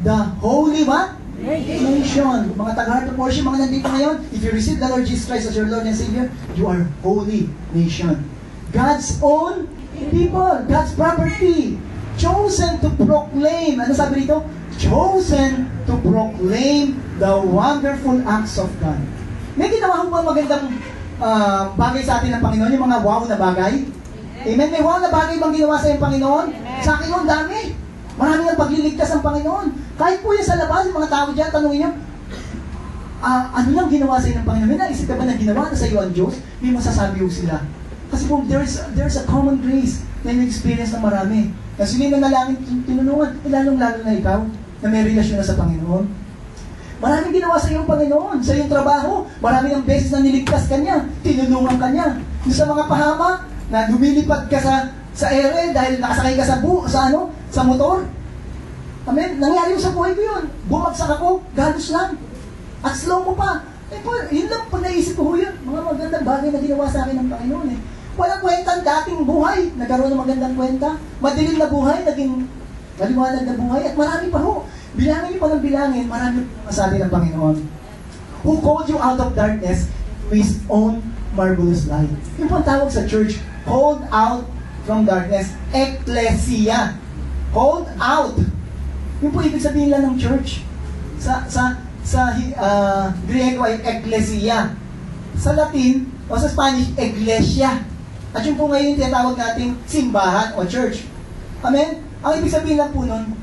the holy what? Nation. Mga taga-heart of worship, mga nandito ngayon, if you receive the Lord Jesus Christ as your Lord and Savior, you are holy nation. God's own people, God's property, chosen to proclaim. Ano sabi dito? Chosen to proclaim the wonderful acts of God. May ginawa ko ba magandang bagay sa atin ng Panginoon? Yung mga wow na bagay? Amen? May wow na bagay bang ginawa sa iyong Panginoon? Sa akin yung dami. Marami ang pagliligtas ng Panginoon. Kahit po yan sa labas, yung mga tao dyan, tanongin nyo, ano lang ginawa sa iyo ng Panginoon? May naisip ka ba na ginawa na sa iyo ang Diyos? May masasabi ho sila. Kasi po, there's a common grace na experience ng marami. Na sila na nalangin, tinulungan, lalong-lalo na ikaw, na may relasyon na sa Panginoon. Maraming ginawa sa iyong Panginoon, sa iyong trabaho. Maraming ang beses na niligtas ka niya, tinulungan ka niya. Yung sa mga pahama, na lumilipad ka sa ere dahil nakasakay ka sa motor. Amen? Nangyari yung sa buhay ko yun. Bumagsak ako, galos lang. At slow ko pa. Yun lang pag naisip ko yun. Mga magandang bagay na ginawa sa akin ng Panginoon eh. Walang kwentang dating buhay. Nagkaroon ng magandang kwenta. Madilim na buhay, naging maliwanag na buhay. At marami pa ho. Bilangin niyo pa ng bilangin, marami masabi ng Panginoon. Who called you out of darkness to His own marvelous light. Yung pong tawag sa church, called out from darkness. Ecclesia. Called out. Yung po ibig sabihin lang ng church. Sa Griego ay ecclesia. Sa Latin, o sa Spanish, iglesia. At yung po ngayon yung tinatawag nating simbahan o church. Amen? Ang ibig sabihin lang po nun,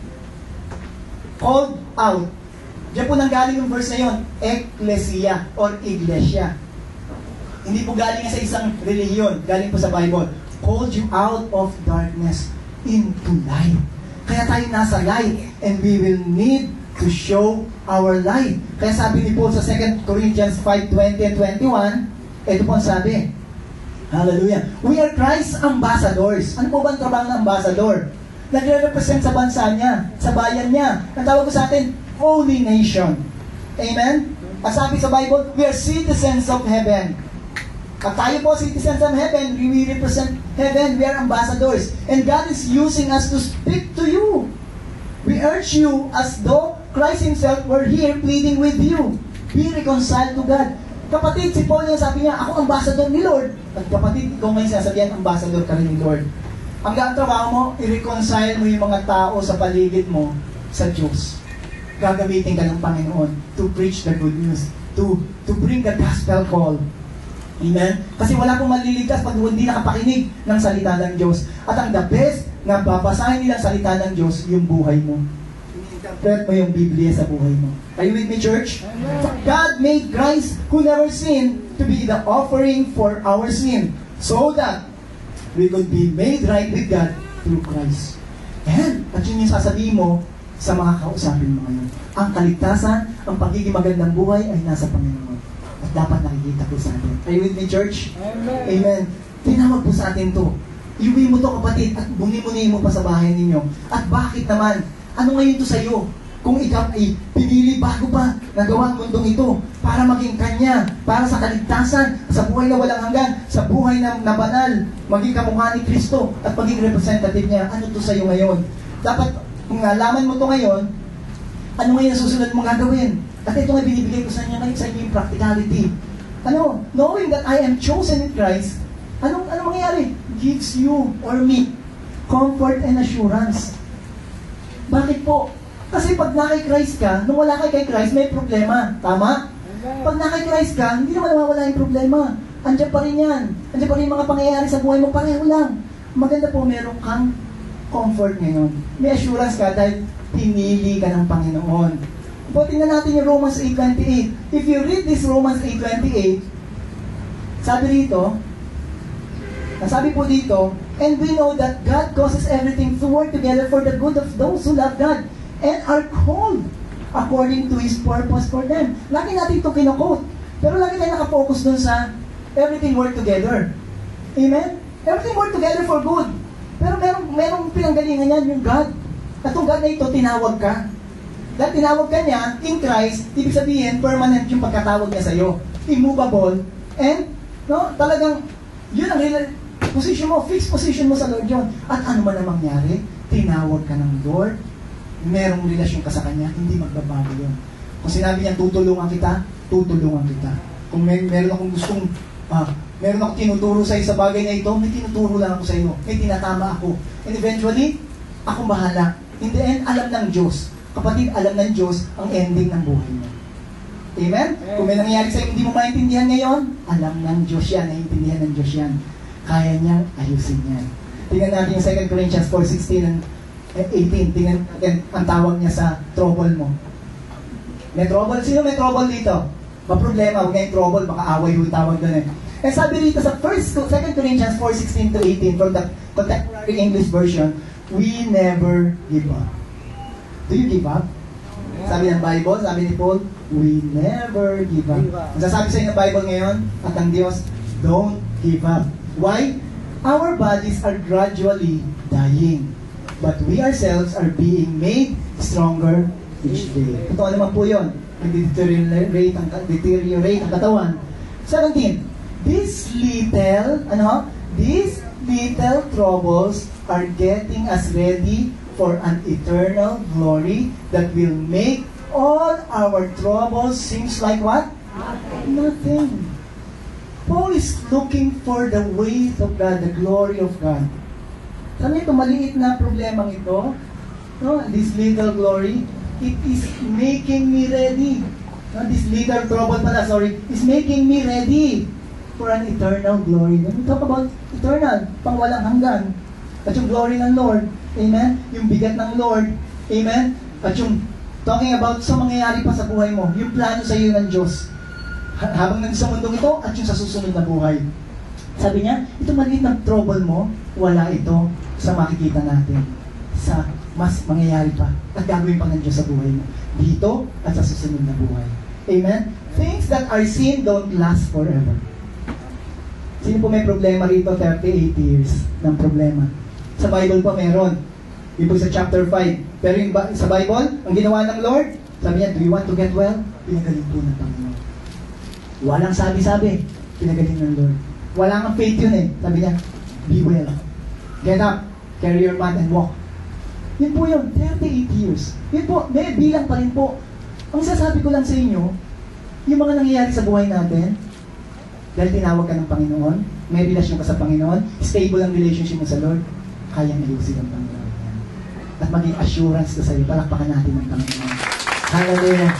called out. Diyan po nanggaling yung verse na yun, ecclesia or iglesia. Hindi po galing sa isang relihiyon, galing po sa Bible. Called you out of darkness into light. Kaya tayo nasa light and we will need to show our light. Kaya sabi ni Paul sa 2 Corinthians 5:20 and 21, ito po ang sabi. Hallelujah. We are Christ's ambassadors. Ano po ba ang trabaho ng ambassador? Nagre-represent sa bansa niya, sa bayan niya. Ang tawag ko sa atin, holy nation. Amen? At sabi sa Bible, we are citizens of heaven. Pag tayo po citizens of heaven, we represent heaven, we are ambassadors. And God is using us to speak to you. We urge you as though Christ Himself were here pleading with you. Be reconciled to God. Kapatid, si Paul yung sabi niya, ako ambassador ni Lord. At kapatid, ikaw ngayon sasabihan, ambassador ka rin ni Lord. Ang trabaho mo, i-reconcile mo yung mga tao sa paligid mo sa Diyos. Gagamitin ka ng Panginoon to preach the good news, to bring the gospel call. Amen? Kasi wala pong maliligtas pag hindi nakapakinig ng salita ng Diyos. At ang the best na babasahin nilang salita ng Diyos, yung buhay mo. I-interpret mo yung Biblia sa buhay mo. Are you with me, church? God made Christ who never sinned to be the offering for our sin, so that we could be made right with God through Christ. And, at yun yung sasabihin mo sa mga kausapin mo ngayon. Ang kaligtasan, ang pagiging magandang buhay ay nasa Panginoon. At dapat nakikita po sa atin. Are you with me, church? Amen. Amen. Tinawag po sa atin to. Iuwi mo to, kapatid, at buni-muni mo pa sa bahay ninyo. At bakit naman? Ano ngayon to sa'yo? Kung ikaw ay pinili bago pa nagawa ang mundong ito para maging Kanya, para sa kaligtasan, sa buhay na walang hanggan, sa buhay na banal, maging kamukha ni Kristo at maging representative niya, ano to sa'yo ngayon? Dapat, kung nalaman mo to ngayon, ano ngayon ang susunod mong gagawin? At ito nga binibigay ko sa inyo ngayon sa inyo yung practicality. Ano? Knowing that I am chosen in Christ, anong mangyayari? Gives you or me comfort and assurance. Bakit po? Kasi pag na-kay Christ ka, nung wala kay Christ, may problema. Tama? Pag na-kay Christ ka, hindi naman nawawala yung problema. Andiyan pa rin yan. Andiyan pa rin yung mga pangyayari sa buhay mo, pareho lang. Maganda po, meron kang comfort ngayon. May assurance ka dahil pinili ka ng Panginoon. So, tingnan natin yung Romans 8:28. If you read this Romans 8:28, sabi dito, nasabi po dito, and we know that God causes everything to work together for the good of those who love God and are called according to His purpose for them. Lagi natin ito kinukot. Pero lagi tayo nakafocus dun sa everything work together. Amen? Everything work together for good. Pero merong pinanggalingan yan, yung God. At yung God na ito, tinawag ka. Dahil tinawag ka niya, in Christ, ibig sabihin, permanent yung pagkatawag niya sa'yo. Immovable. And, no, talagang, yun ang position mo, fixed position mo sa Lord yun. At ano man ang mangyari, tinawag ka ng Lord. merong relasyon ka sa Kanya, hindi magbabago yun. Kung sinabi niya, tutulungan kita, tutulungan kita. Kung meron akong gustong, meron akong tinuturo sa sa bagay na ito, may tinuturo lang ako sa iyo. May tinatama ako. And eventually, ako bahala. In the end, alam ng Diyos. Kapatid, alam ng Diyos ang ending ng buhay mo. Amen? Kung may nangyayari sa'yo, hindi mo maintindihan ngayon, alam ng Diyos yan, naiintindihan ng Diyos yan. Kaya niyang ayusin yan. Tingnan natin yung 2 Corinthians 4:16 and 18. Tingnan natin ang tawag niya sa trouble mo. May trouble? Sino may trouble dito? Problema, huwag na yung trouble, baka away yung tawag doon eh. And sabi dito sa 2 Corinthians 4:16 to 18 from the contemporary English version, we never give up. Do you give up? Sabi ng Bible, sabi ni Paul, we never give up. Ang sasabi sa inyo ng Bible ngayon, at ang Diyos, don't give up. Why? Our bodies are gradually dying, but we ourselves are being made stronger each day. Totoo naman po yun. Nag-deteriorate ang katawan. 17. These little troubles are getting us ready for an eternal glory that will make all our troubles seems like what? Nothing. Paul is looking for the ways of God, the glory of God. Sabi ito, maliit na problemang ito, no? This little glory, it is making me ready. No? This little trouble is making me ready for an eternal glory. When we talk about eternal, pang walang hanggan. At yung glory ng Lord, amen? Yung bigat ng Lord, amen? At yung talking about sa mangyayari pa sa buhay mo, yung plano sa iyo ng Diyos. Habang nandito sa mundong ito, at yung sa susunod na buhay. Sabi niya, ito maliit na trouble mo, wala ito sa makikita natin. Sa mas mangyayari pa, at gagawin pa ng Diyos sa buhay mo. Dito, at sa susunod na buhay. Amen? Things that are seen don't last forever. Sino po may problema rito? 38 years ng problema. Sa Bible po meron. Yung po sa chapter 5. Pero yung sa Bible, ang ginawa ng Lord, sabi niya, do you want to get well? Pinagaling po ng Panginoon. Walang sabi-sabi. Pinagaling ng Lord. Wala nga faith yun eh. Sabi niya, be well. Get up. Carry your mat and walk. Yun po yun. 38 years. Yun po, may bilang pa rin po. Ang sasabi ko lang sa inyo, yung mga nangyayari sa buhay natin, dahil tinawag ka ng Panginoon, may relasyon ka sa Panginoon, stable ang relationship mo sa Lord, kayang ayusin ang Panginoon. At maging assurance ka sa iyo, palakpakan natin ng Panginoon. Hallelujah.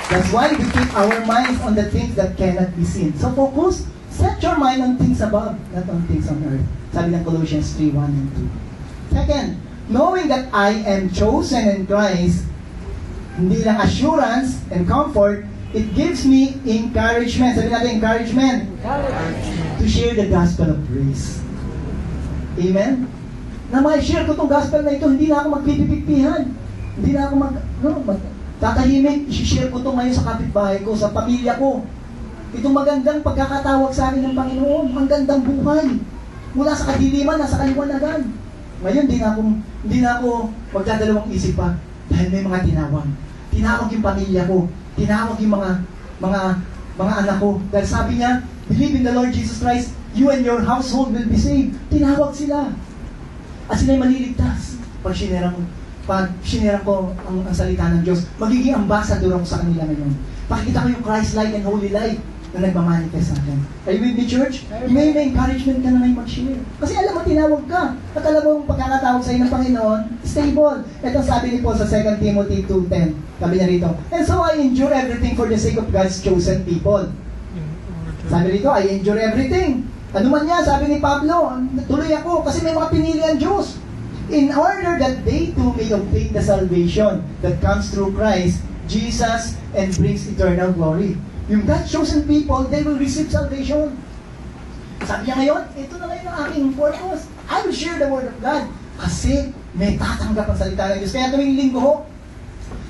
That's why we keep our minds on the things that cannot be seen. So focus, set your mind on things above, not on things on earth. Sabi ng Colossians 3:1 and 2. Second, knowing that I am chosen in Christ, hindi lang assurance and comfort, it gives me encouragement. Sabi natin, encouragement. To share the gospel of grace. Amen? Na ma-share ko itong gospel na ito, hindi na ako magpipipigpihan. Hindi na ako tatahimik. I-share ko ito ngayon sa kapitbahay ko, sa pamilya ko. Itong magandang pagkakatawag sa akin ng Panginoon, ang gandang buhay. Mula sa kadiliman, nasa kaliwanagan. Ngayon, hindi na ako magdadalawang isip pa. Dahil may mga tinawag. Tinawag yung pamilya ko. Tinawag yung mga anak ko. Dahil sabi niya, believe in the Lord Jesus Christ, you and your household will be saved. Tinawag sila. At sila'y maliligtas. Pag sinirang ko ang salita ng Diyos, magiging ambassador ako sa kanila ngayon. Pakikita ko yung Christ-like and holy life na nagmamanifest sa akin. Are you with me, church? May encouragement ka na ngayon mag-share. Kasi alam mo, tinawag ka. At alam mo, pagkakatawag sa iyo ng Panginoon, stable. Ito sabi ni Paul sa 2 Timothy 2:10. Sabi niya rito, and so I endure everything for the sake of God's chosen people. Sabi rito, I endure everything. Ano man yan, sabi ni Pablo, tuloy ako kasi may mga pinili ang Diyos. In order that they too may obtain the salvation that comes through Christ, Jesus, and brings eternal glory. Yung God's chosen people, they will receive salvation. Sabi niya ngayon, ito na ngayon ang aking purpose. I will share the word of God. Kasi may tatanggap ang salita ng Diyos. Kaya tuwing linggo ho,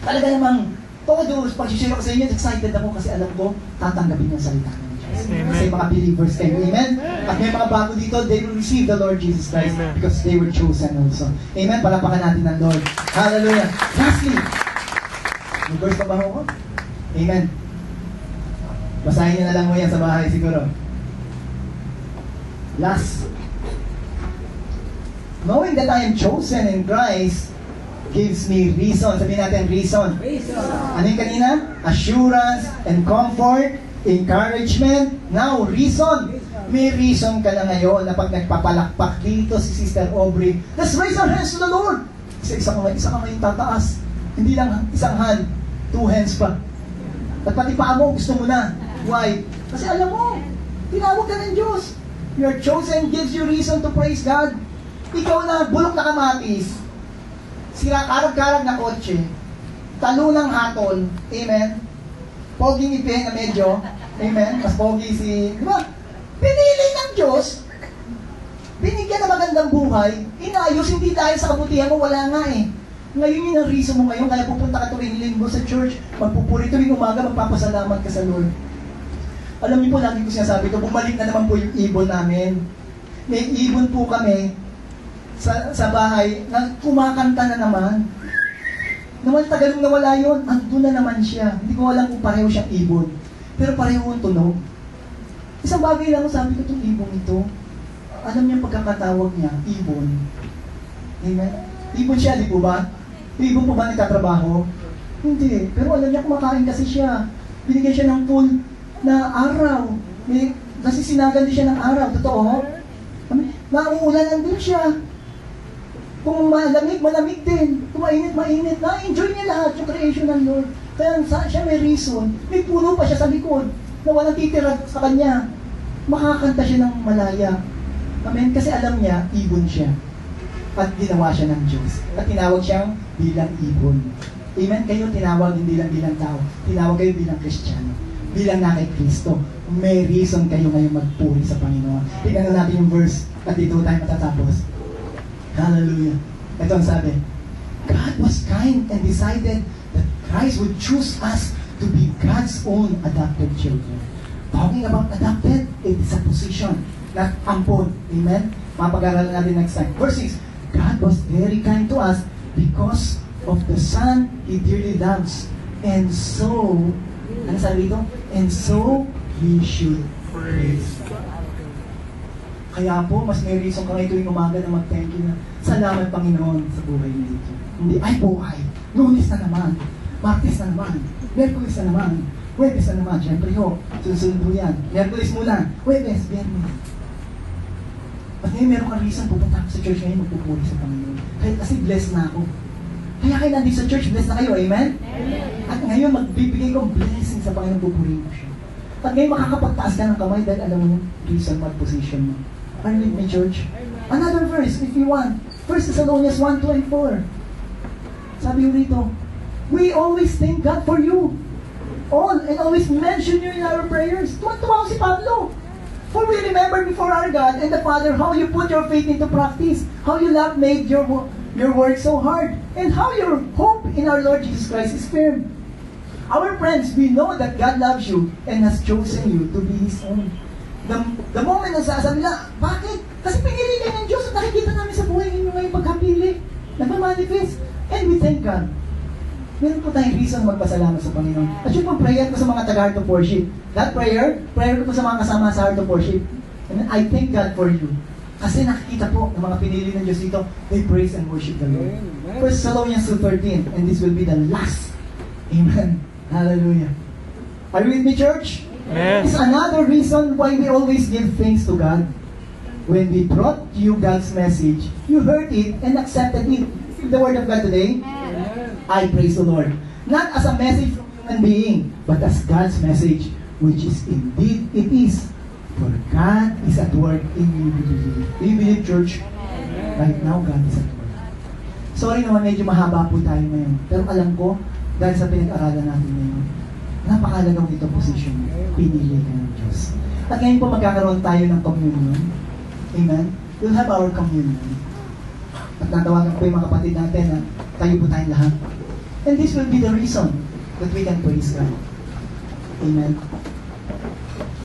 talaga namang, todo, pag-share ako sa inyo, excited ako kasi alam ko, tatanggapin yung salita ng Diyos. Amen. Kasi mga believers kayo. Amen? At may mga bago dito, they will receive the Lord Jesus Christ. Amen. Because they were chosen also. Amen? Palapakan natin ng Lord. Hallelujah. Lastly, may verse pa ba ako? Amen. Basahin niyo na lang mo yan sa bahay siguro. Last. Knowing that I am chosen in Christ gives me reason. Sabihin natin, reason. Ano yung kanina? Assurance and comfort, encouragement. Now, reason. May reason ka na ngayon na pag nagpapalakpak dito si Sister Aubrey, let's raise our hands to the Lord. Isa kamay yung tataas. Hindi lang isang hand, 2 hands pa. At pati paa mo, gusto mo na. Why? Kasi alam mo, tinawag ka ng Diyos. Your chosen gives you reason to praise God. Ikaw na bulok na kamatis, sira karag-karag na kotse, talo ng hatol, amen? Poging ipe na medyo, amen? Mas pogi si, di ba? Pinili ng Diyos, binigyan na magandang buhay, inayos, hindi dahil sa kabutihan mo, wala nga eh. Ngayon yun ang reason mo ngayon, kaya pupunta ka tuwing linggo sa church, magpupuri tuwing umaga, magpapasalamat ka sa Lord. Alam niyo po, lagi ko sinasabi ito, bumalik na naman po yung ibon namin. May ibon po kami sa bahay, na kumakanta na naman. Naman tagalong nawala yun, andun na naman siya. Hindi ko alam kung pareho siyang ibon. Pero pareho ang tunog. Isang bagay lang, sabi ko itong ibon ito, alam niya pagkakatawag niya, ibon. Amen? Ibon siya, di po ba? Ibon po ba nagtatrabaho? Hindi. Pero alam niya, kumakain kasi siya. Binigyan siya ng full na araw. Nasisinagan din siya ng araw. Totoo? Nauulanan din siya. Kung malamig, malamig din. Kung mainit, mainit. Na-enjoy niya lahat yung creation ng Lord. Kaya siya may reason. May puno pa siya sa likod na walang titira sa kanya. Makakanta siya ng malaya. Amen? Kasi alam niya, ibon siya. At ginawa siya ng Diyos. At tinawag siyang bilang ibon. Amen? Kayo tinawag hindi lang bilang tao. Tinawag kayo bilang Kristiyano. Bilang na kay Kristo. May reason kayo ngayon magpuri sa Panginoon. Tingnan natin yung verse at dito tayo matatapos. Hallelujah. Ito ang sabi. God was kind and decided that Christ would choose us to be God's own adopted children. Talking about adopted, it is a position, not ampon. Amen? Mapag-aralan natin next time. Verse 6. God was very kind to us because of the Son He dearly loves. And so, ano sabi dito? And so, we should praise God. Kaya po, mas may reason ka ngayon tuwing umaga na mag-thank you na, salamat Panginoon sa buhay niyo dito. Hindi, ay buhay, Lunes na naman, Martes na naman, Merkulis na naman, Huwebes na naman, syempre ho, susunod po yan. Merkulis muna, Huwebes, Biyernes. At ngayon meron kang reason, pupunta ako sa church ngayon, magpupuri sa Panginoon. Kasi blessed na ako. Kaya kayo nandito sa church, blessed na kayo, amen? Amen. At ngayon, magbibigay ko blessing sa Panginoon, pupurihin ko siya. At ngayon, makakapagtaas ka ng kamay dahil alam mo yung reason, mag-position mo. Are you with me, church? Another verse, if you want. 1 Thessalonians 1, 2, and 4. Sabi yung rito, we always thank God for you. All and always mention you in our prayers. Tuwan-tuwa ko si Pablo. For we remember before our God and the Father how you put your faith into practice, how you love made your work so hard, and how your hope in our Lord Jesus Christ is firm. Our friends, we know that God loves you and has chosen you to be His own. The moment na sasabi nila, bakit? Kasi pinili kayo ng Diyos at nakikita namin sa buhay ninyo ngayong pagkapili. Nagmamanifest. And we thank God. Meron po tayong reason magpasalamat sa Panginoon. At yung pag-prayer ko sa mga taga-Heart of Worship. That prayer ko po sa mga kasama sa Heart of Worship. And I thank God for you. Kasi nakikita po ng mga pinili ng Diyos dito, they praise and worship the Lord. 1 Thessalonians 2:13, and this will be the last. Amen. Hallelujah. Are you with me, church? Amen. It's another reason why we always give thanks to God. When we brought you God's message, you heard it and accepted it. The word of God today, I praise the Lord. Not as a message from human being, but as God's message, which is indeed it is. For God is at work in you. Do you believe, church? Right now, God is at work. Sorry naman, medyo mahaba po tayo ngayon. Pero alam ko, dahil sa pinag-aralan natin ngayon, napakalagang dito position. Pinili ka ng Diyos. At ngayon po magkakaroon tayo ng communion. Amen? We'll have our communion. At natawagan ko yung mga kapatid natin na tayo po tayong lahat. And this will be the reason that we can praise God. Amen?